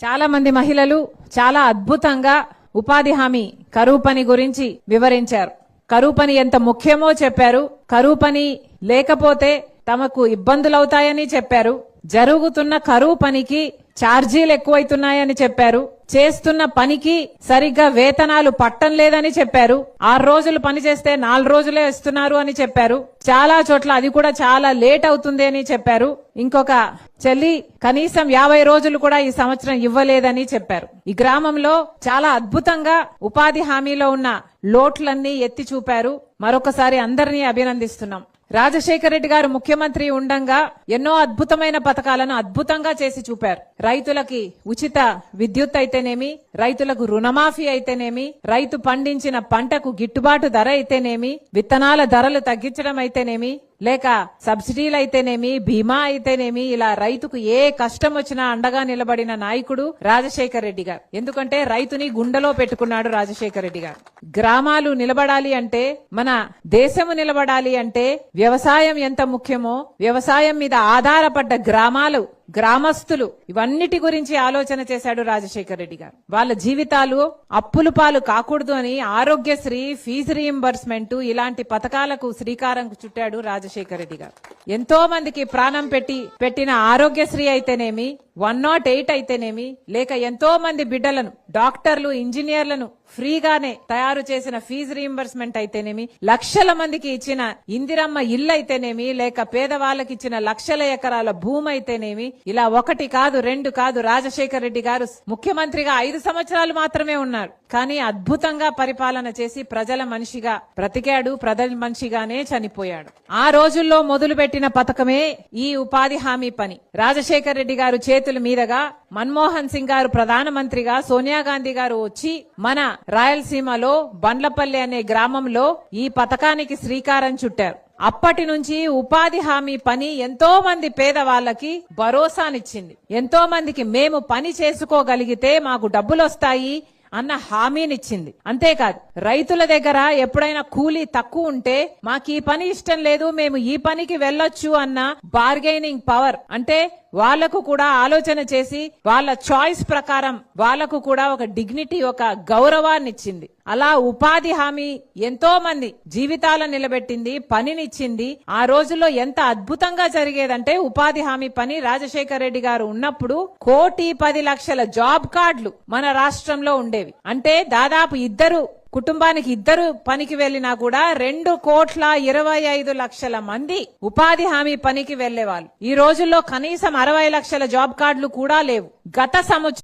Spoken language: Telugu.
చాలా మంది మహిళలు చాలా అద్భుతంగా ఉపాధి హామీ కరువు పని గురించి వివరించారు. కరువు పని ఎంత ముఖ్యమో చెప్పారు. కరువు పని లేకపోతే తమకు ఇబ్బందులవుతాయని చెప్పారు. జరుగుతున్న కరువు పనికి ఛార్జీలు ఎక్కువైతున్నాయని చెప్పారు. చేస్తున్న పనికి సరిగ్గా వేతనాలు పట్టం లేదని చెప్పారు. 6 రోజులు పని చేస్తే 4 రోజులే ఇస్తున్నారు అని చెప్పారు. చాలా చోట్ల అది కూడా చాలా లేట్ అవుతుంది అని చెప్పారు. ఇంకొక చెల్లి కనీసం 50 రోజులు కూడా ఈ సంవత్సరం ఇవ్వలేదని చెప్పారు. ఈ గ్రామంలో చాలా అద్భుతంగా ఉపాధి హామీలో ఉన్న లోట్లన్నీ ఎత్తి చూపారు. మరొకసారి అందరినీ అభినందిస్తున్నాం. రాజశేఖర రెడ్డి గారు ముఖ్యమంత్రి ఉండంగా ఎన్నో అద్భుతమైన పథకాలను అద్భుతంగా చేసి చూపారు. రైతులకి ఉచిత విద్యుత్ అయితేనేమి, రైతులకు రుణమాఫీ అయితేనేమి, రైతు పండించిన పంటకు గిట్టుబాటు ధర అయితేనేమి, విత్తనాల ధరలు తగ్గించడం అయితేనేమి, లేక సబ్సిడీలు అయితేనేమి, బీమా అయితేనేమి, ఇలా రైతుకు ఏ కష్టం వచ్చినా అండగా నిలబడిన నాయకుడు రాజశేఖర రెడ్డి గారు. ఎందుకంటే రైతుని గుండెలో పెట్టుకున్నాడు రాజశేఖర రెడ్డి గారు. గ్రామాలు నిలబడాలి అంటే, మన దేశము నిలబడాలి అంటే వ్యవసాయం ఎంత ముఖ్యమో, వ్యవసాయం మీద ఆధారపడ్డ గ్రామాలు, గ్రామస్తులు, ఇవన్నిటి గురించి ఆలోచన చేశాడు రాజశేఖర రెడ్డి గారు. వాళ్ళ జీవితాలు అప్పులు పాలు కాకూడదు అని ఆరోగ్యశ్రీ, ఫీజు రీయింబర్స్మెంట్ ఇలాంటి పథకాలకు శ్రీకారం చుట్టాడు రాజశేఖర రెడ్డి గారు. ఎంతో మందికి ప్రాణం పెట్టిన ఆరోగ్యశ్రీ అయితేనేమి, 108 అయితేనేమి, లేక ఎంతో మంది బిడ్డలను, డాక్టర్లు, ఇంజనీర్లను ఫ్రీగానే తయారు చేసిన ఫీజు రీయింబర్స్మెంట్ అయితేనేమి, లక్షల మందికి ఇచ్చిన ఇందిరమ్మ ఇల్లు అయితేనేమి, లేక పేదవాళ్ళకి ఇచ్చిన లక్షల ఎకరాల భూమి అయితేనేమి, ఇలా 1 కాదు 2 కాదు, రాజశేఖర రెడ్డి గారు ముఖ్యమంత్రిగా 5 సంవత్సరాలు మాత్రమే ఉన్నారు. కానీ అద్భుతంగా పరిపాలన చేసి ప్రజల మనిషిగా బ్రతికాడు. ప్రజల మనిషిగానే చనిపోయాడు. ఆ రోజుల్లో మొదలుపెట్టిన పథకమే ఈ ఉపాధి హామీ పని. రాజశేఖర రెడ్డి గారు చేతుల మీదుగా మన్మోహన్ సింగ్ గారు ప్రధానమంత్రిగా, సోనియా గాంధీ గారు వచ్చి మన రాయలసీమలో బండ్లపల్లి అనే గ్రామంలో ఈ పథకానికి శ్రీకారం చుట్టారు. అప్పటి నుంచి ఉపాధి హామీ పని ఎంతో మంది పేదవాళ్లకి భరోసానిచ్చింది. ఎంతో మందికి మేము పని చేసుకోగలిగితే మాకు డబ్బులు వస్తాయి అన్న హామీనిచ్చింది. అంతేకాదు, రైతుల దగ్గర ఎప్పుడైనా కూలీ తక్కువ ఉంటే మాకు ఈ పని ఇష్టం లేదు, మేము ఈ పనికి వెళ్ళొచ్చు అన్న బార్గెనింగ్ పవర్, అంటే వాళ్లకు కూడా ఆలోచన చేసి వాళ్ళ చాయిస్ ప్రకారం వాళ్లకు కూడా ఒక డిగ్నిటీ, ఒక గౌరవాన్ని ఇచ్చింది. అలా ఉపాధి హామీ ఎంతో మంది జీవితాలను నిలబెట్టింది, పనినిచ్చింది. ఆ రోజుల్లో ఎంత అద్భుతంగా జరిగేదంటే ఉపాధి హామీ పని రాజశేఖర రెడ్డి గారు ఉన్నప్పుడు 1,10,00,000 జాబ్ కార్డులు మన రాష్ట్రంలో ఉండేవి. అంటే దాదాపు కుటుంబానికి 2 పనికి వెళ్లినా కూడా 2,25,00,000 మంది ఉపాధి హామీ పనికి వెళ్లేవాళ్ళు. ఈ రోజుల్లో కనీసం 60 లక్షల జాబ్ కార్డులు కూడా లేవు. గత సంవత్సరం